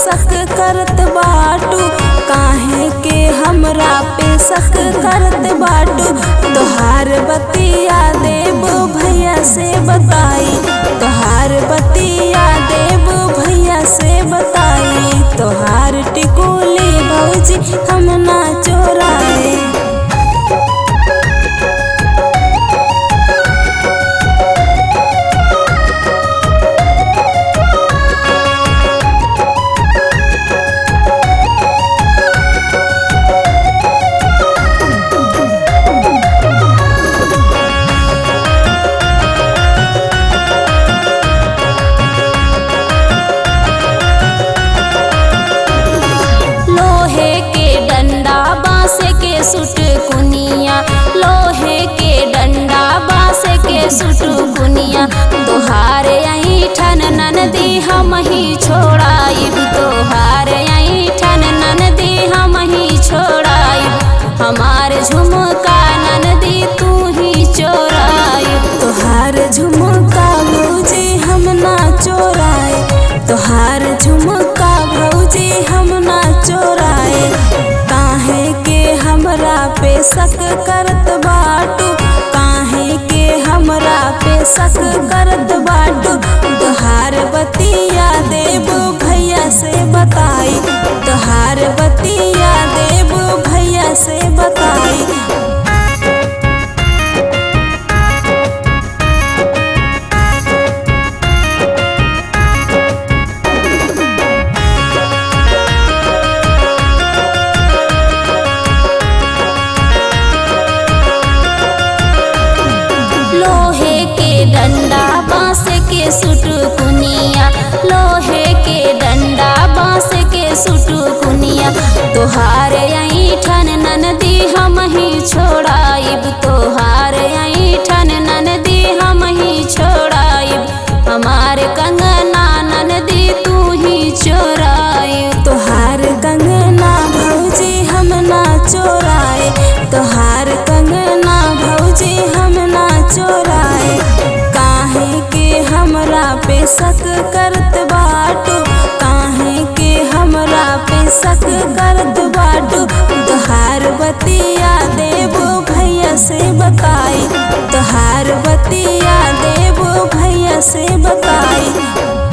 शक करत बाटू, काहे के हमरा पे शक करत बाटू। तोहार बतिया देव भैया से बताई, तोहार बतिया देव भैया से बताई। तोहार टिकुली भौजी हम ना चोराए। सुट कुनिया लोहे के डंडा बांस के सुट कुनिया। तोहारे ऐठन ननदी हम ही छोड़ाइब, तोहारे ऐठन ननदी हम ही छोड़ाइब। हमार झुमका ननदी तू ही चोराइब, तोहार झुमका भौजी हम ना चोराए। तोहार झुमका भौजी हम ना चोराए। काहे के हमरा पे शक करत बाटू, काहे के हमरा पे शक करत बाटू। तोहार बतिया देव भैया से बताई, तोहार बतिया देव भैया से बताई। लोहे के डंडा बांस के सुट कुनिया, लोहे के डंडा बांस के सुट कुनिया। तोहारे